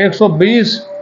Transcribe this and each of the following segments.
120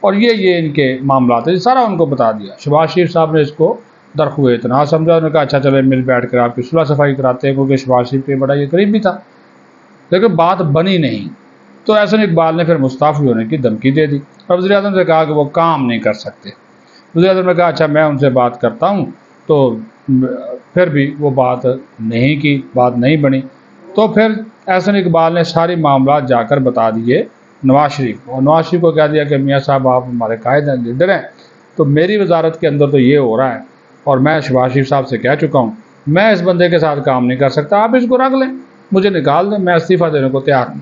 اور یہ ان کے معاملات ہیں، سارا ان کو بتا دیا۔ شہباز شریف صاحب نے اس کو درخواہ اعتراض سمجھا، انہوں نے کہا اچھا چلے مل بیٹھ کر آپ کی صلح صفائی کراتے ہیں، کیونکہ شہباز شریف کے بڑا یہ قریب بھی تھا، لیکن بات بنی نہیں۔ تو احسن اقبال نے پھر مستعفی ہونے کی دھمکی دے دی اور وزیر اعظم سے کہا کہ وہ کام نہیں کر سکتے۔ وزیر اعظم نے کہا اچھا میں ان سے بات کرتا ہوں، تو پھر بھی وہ بات نہیں کی، بات نہیں بنی۔ تو پھر احسن اقبال نے ساری معاملات جا کر بتا دیے نواز شریف کو، اور نواز شریف کو کہہ دیا کہ میاں صاحب آپ ہمارے قائد ہیں، لیڈر ہیں، تو میری وزارت کے اندر تو یہ ہو رہا ہے اور میں شہباز شریف صاحب سے کہہ چکا ہوں میں اس بندے کے ساتھ کام نہیں کر سکتا، آپ اس کو رکھ لیں، مجھے نکال دیں، میں استعفیٰ دینے کو تیار ہوں۔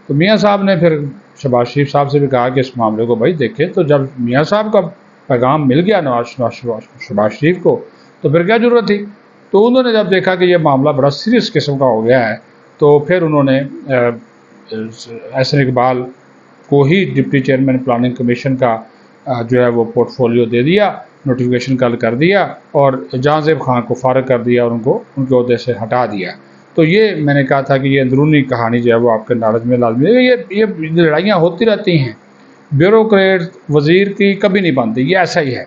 تو میاں صاحب نے پھر شہباز شریف صاحب سے بھی کہا کہ اس معاملے کو بھائی دیکھیں، تو جب میاں صاحب کا پیغام مل گیا شہباز شریف کو تو پھر کیا ضرورت تھی۔ تو انہوں نے جب دیکھا کہ یہ معاملہ بڑا سیریس قسم کا ہو گیا ہے تو پھر انہوں نے احسن اقبال کو ہی ڈپٹی چیئرمین پلاننگ کمیشن کا جو ہے وہ پورٹ فولیو دے دیا، نوٹیفیکیشن کل کر دیا اور جہاں زیب خان کو فارغ کر دیا اور ان کو ان کے عہدے سے ہٹا دیا۔ تو یہ میں نے کہا تھا کہ یہ اندرونی کہانی جو ہے وہ آپ کے نالج میں لازمی ہے۔ یہ لڑائیاں ہوتی رہتی ہیں، بیوروکریٹ وزیر کی کبھی نہیں بنتی، یہ ایسا ہی ہے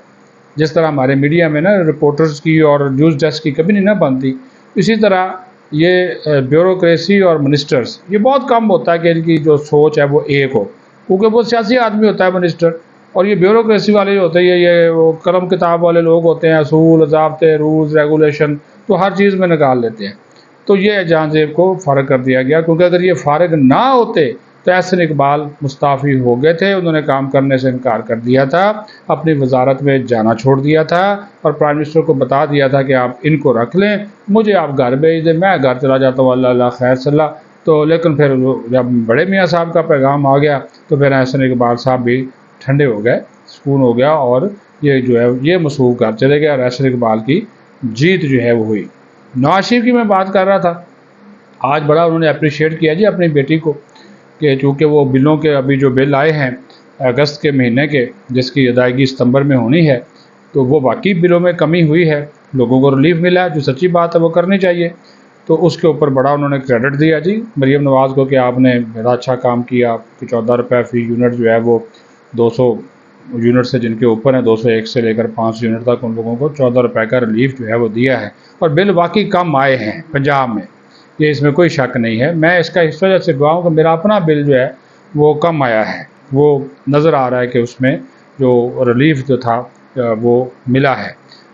جس طرح ہمارے میڈیا میں نا رپورٹرز کی اور نیوز ڈیسک کی کبھی نہیں نہ بنتی، اسی طرح یہ بیوروکریسی اور منسٹرز یہ بہت کم ہوتا ہے کہ ان کی جو سوچ ہے وہ ایک ہو، کیونکہ وہ سیاسی آدمی ہوتا ہے منسٹر، اور یہ بیوروکریسی والے جو ہوتے ہیں یہ وہ قلم کتاب والے لوگ ہوتے ہیں، اصول ضابطے رولز ریگولیشن تو ہر چیز میں نکال لیتے ہیں۔ تو یہ جہاں زیب کو فارغ کر دیا گیا، کیونکہ اگر یہ فارغ نہ ہوتے تو احسن اقبال مستعفی ہو گئے تھے، انہوں نے کام کرنے سے انکار کر دیا تھا، اپنی وزارت میں جانا چھوڑ دیا تھا اور پرائم منسٹر کو بتا دیا تھا کہ آپ ان کو رکھ لیں، مجھے آپ گھر بھیج دیں، میں گھر چلا جاتا ہوں، اللہ اللہ خیر صلی اللہ۔ تو لیکن پھر جب بڑے میاں صاحب کا پیغام آ گیا تو پھر احسن اقبال صاحب بھی ٹھنڈے ہو گئے، سکون ہو گیا، اور یہ جو ہے یہ مصروف گھر چلے گئے اور احسن اقبال کی جیت جو ہے وہ ہوئی۔ نواز شریف کی میں بات کر رہا تھا، آج بڑا انہوں نے اپریشیٹ کیا جی اپنی بیٹی کو، کہ چونکہ وہ بلوں کے ابھی جو بل آئے ہیں اگست کے مہینے کے جس کی ادائیگی ستمبر میں ہونی ہے، تو وہ واقعی بلوں میں کمی ہوئی ہے، لوگوں کو ریلیف ملا ہے، جو سچی بات ہے وہ کرنی چاہیے۔ تو اس کے اوپر بڑا انہوں نے کریڈٹ دیا جی مریم نواز کو کہ آپ نے بڑا اچھا کام کیا، کہ 14 روپے فی یونٹ جو ہے وہ 200 یونٹ سے جن کے اوپر ہیں 201 سے لے کر 500 یونٹ تک ان لوگوں کو 14 روپے کا ریلیف جو ہے وہ دیا ہے، اور بل واقعی کم آئے ہیں پنجاب میں، یہ اس میں کوئی شک نہیں ہے۔ میں اس کا اس وجہ سے گواہ ہوں کہ میرا اپنا بل جو ہے وہ کم آیا ہے، وہ نظر آ رہا ہے کہ اس میں جو ریلیف جو تھا وہ ملا ہے،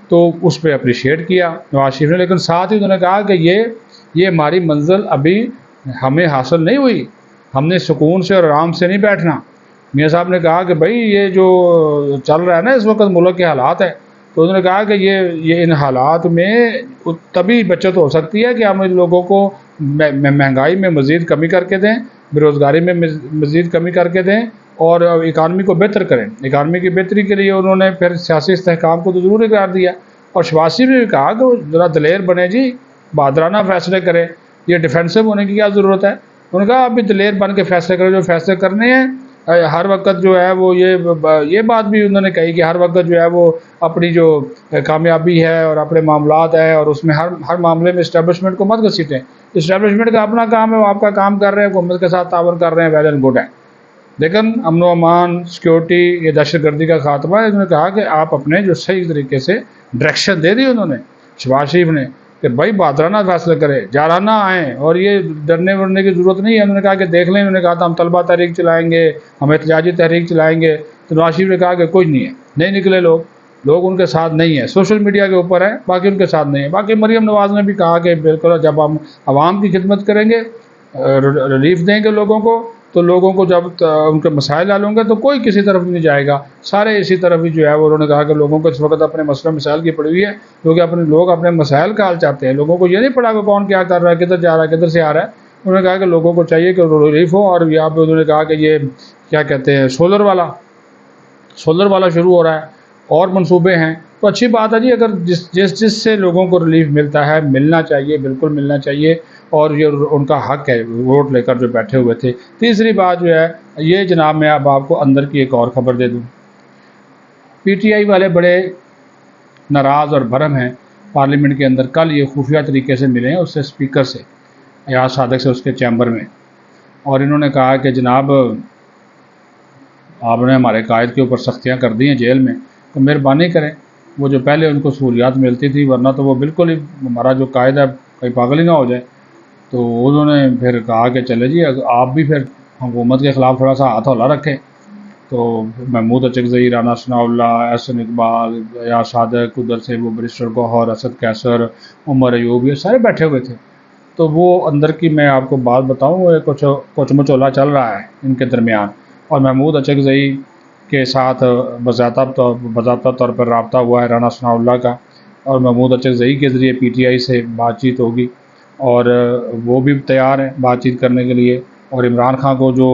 تو اس پہ اپریشیٹ کیا نواز شریف نے، لیکن ساتھ ہی انہوں نے کہا کہ یہ ہماری منزل ابھی ہمیں حاصل نہیں ہوئی، ہم نے سکون سے اور آرام سے نہیں بیٹھنا۔ میاں صاحب نے کہا کہ بھائی یہ جو چل رہا ہے نا اس وقت ملک کے حالات ہیں، تو انہوں نے کہا کہ یہ ان حالات میں تبھی بچت ہو سکتی ہے کہ ہم ان لوگوں کو مہنگائی میں مزید کمی کر کے دیں، بے روزگاری میں مزید کمی کر کے دیں اور اکانومی کو بہتر کریں۔ اکانومی کی بہتری کے لیے انہوں نے پھر سیاسی استحکام کو تو ضروری قرار دیا، اور شہباز شریف نے بھی کہا کہ وہ ذرا دلیر بنے جی، بہادرانہ فیصلے کریں، یہ ڈیفینسو ہونے کی کیا ضرورت ہے۔ انہوں نے کہا آپ بھی دلیر بن کے فیصلے کریں، جو فیصلے کرنے ہیں ہر وقت جو ہے وہ یہ بات بھی انہوں نے کہی کہ ہر وقت جو ہے وہ اپنی جو کامیابی ہے اور اپنے معاملات ہے اور اس میں ہر معاملے میں اسٹیبلشمنٹ کو مت گھسیٹیں، اسٹیبلشمنٹ کا اپنا کام ہے، وہ آپ کا کام کر رہے ہیں، حکومت کے ساتھ تعاون کر رہے ہیں، ویل اینڈ گڈ ہے، لیکن امن و امان سیکورٹی یہ دہشت گردی کا خاتمہ ہے۔ انہوں نے کہا کہ آپ اپنے جو صحیح طریقے سے ڈائریکشن دے دی انہوں نے شہباز شریف نے کہ بھائی بہادرانہ فیصلے کرے، جارانہ آئیں، اور یہ ڈرنے ورنے کی ضرورت نہیں ہے۔ انہوں نے کہا کہ دیکھ لیں، انہوں نے کہا تھا ہم طلبہ تحریک چلائیں گے، ہم احتجاجی تحریک چلائیں گے، تو نواز شریف نے کہا کہ کچھ نہیں ہے، نہیں نکلے لوگ ان کے ساتھ نہیں ہیں، سوشل میڈیا کے اوپر ہے، باقی ان کے ساتھ نہیں ہے۔ باقی مریم نواز نے بھی کہا کہ بالکل جب ہم عوام کی خدمت کریں گے، ریلیف دیں گے لوگوں کو، تو لوگوں کو جب ان کے مسائل حل ہوں گے تو کوئی کسی طرف نہیں جائے گا، سارے اسی طرف ہی جو ہے وہ۔ انہوں نے کہا کہ لوگوں کو اس وقت اپنے مسئلہ مسائل کی پڑی ہوئی ہے، کیونکہ لوگ اپنے مسائل کا حل چاہتے ہیں، لوگوں کو یہ نہیں پڑا کہ کون کیا کر رہا ہے، کدھر جا رہا ہے، کدھر سے آ رہا ہے۔ انہوں نے کہا کہ لوگوں کو چاہیے کہ ریلیف ہو، اور یہاں پہ انہوں نے کہا کہ یہ کیا کہتے ہیں سولر والا شروع ہو رہا ہے اور منصوبے ہیں، تو اچھی بات ہے جی، اگر جس سے لوگوں کو ریلیف ملتا ہے ملنا چاہیے، بالکل ملنا چاہیے، اور یہ ان کا حق ہے ووٹ لے کر جو بیٹھے ہوئے تھے۔ تیسری بات جو ہے یہ جناب، میں اب آپ کو اندر کی ایک اور خبر دے دوں، پی ٹی آئی والے بڑے ناراض اور برہم ہیں پارلیمنٹ کے اندر۔ کل یہ خفیہ طریقے سے ملے ہیں اس سے، اسپیکر سے ایاز صادق سے، اس کے چیمبر میں، اور انہوں نے کہا کہ جناب آپ نے ہمارے قائد کے اوپر سختیاں کر دی ہیں جیل میں، تو مہربانی کریں وہ جو پہلے ان کو سہولیات ملتی تھی، ورنہ تو وہ بالکل ہی ہمارا جو قائد ہے کہیں پاگل ہی نہ ہو جائے۔ تو انہوں نے پھر کہا کہ چلے جی آپ بھی پھر حکومت کے خلاف تھوڑا سا ہاتھ ہولہ رکھیں۔ تو محمود اچکزئی، رانا ثناء اللہ، احسن اقبال، یا صادق، ادھر سے وہ برسٹر گوہر، اسد کیسر، عمر ایوب، یہ سارے بیٹھے ہوئے تھے۔ تو وہ اندر کی میں آپ کو بات بتاؤں، وہ کچھ مچولا چل رہا ہے ان کے درمیان، اور محمود اچکزئی کے ساتھ باضابطہ طور پر رابطہ ہوا ہے رانا ثناء اللہ کا، اور محمود اچکزئی کے ذریعے پی ٹی آئی سے بات چیت ہوگی، اور وہ بھی تیار ہیں بات چیت کرنے کے لیے۔ اور عمران خان کو جو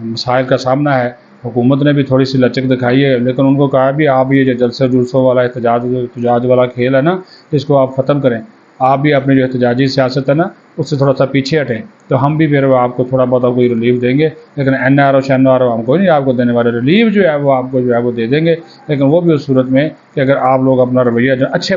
مسائل کا سامنا ہے، حکومت نے بھی تھوڑی سی لچک دکھائی ہے، لیکن ان کو کہا بھی آپ یہ جو جلسے جلسوں والا احتجاج والا کھیل ہے نا، اس کو آپ ختم کریں، آپ بھی اپنی جو احتجاجی سیاست ہے نا اس سے تھوڑا سا پیچھے ہٹیں، تو ہم بھی پھر آپ کو تھوڑا بہت کوئی ریلیف دیں گے، لیکن این آر او شین آر او ہم کوئی نہیں آپ کو دینے والے، ریلیف جو ہے وہ آپ کو جو ہے وہ دے دیں گے، لیکن وہ بھی اس صورت میں کہ اگر آپ لوگ اپنا رویہ جو اچھے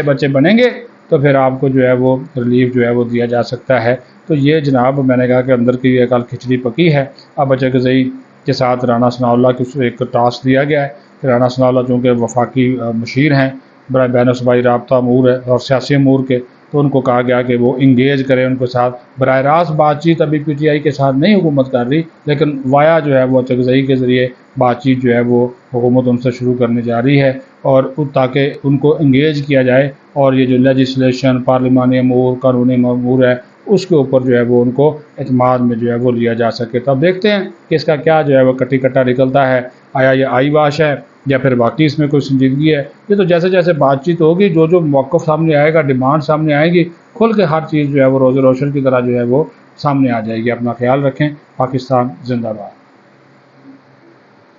بچے بنیں گے تو پھر آپ کو جو ہے وہ ریلیف جو ہے وہ دیا جا سکتا ہے۔ تو یہ جناب میں نے کہا کہ اندر کی یہ کل کھچڑی پکی ہے۔ اب اچکزئی کے ساتھ رانا ثناء اللہ کو ایک ٹاسک دیا گیا ہے کہ رانا ثناء اللہ چونکہ وفاقی مشیر ہیں برائے بین الصوبائی رابطہ امور ہے اور سیاسی امور کے، تو ان کو کہا گیا کہ وہ انگیج کریں ان کے ساتھ براہ راست بات چیت۔ ابھی پی ٹی آئی کے ساتھ نہیں حکومت کر رہی، لیکن وایا جو ہے وہ اچکزئی کے ذریعے بات چیت جو ہے وہ حکومت ان سے شروع کرنے جا رہی ہے، اور تاکہ ان کو انگیج کیا جائے، اور یہ جو لیجسلیشن، پارلیمانی امور، قانونی امور ہے، اس کے اوپر جو ہے وہ ان کو اعتماد میں جو ہے وہ لیا جا سکے۔ تو اب دیکھتے ہیں کہ اس کا کیا جو ہے وہ کٹی کٹا نکلتا ہے، آیا یہ آئی واش ہے یا پھر باقی اس میں کوئی سنجیدگی ہے۔ یہ تو جیسے جیسے بات چیت ہوگی، جو موقف سامنے آئے گا، ڈیمانڈ سامنے آئے گی، کھل کے ہر چیز جو ہے وہ روز روشن کی طرح جو ہے وہ سامنے آ جائے گی۔ اپنا خیال رکھیں۔ پاکستان زندہ باد۔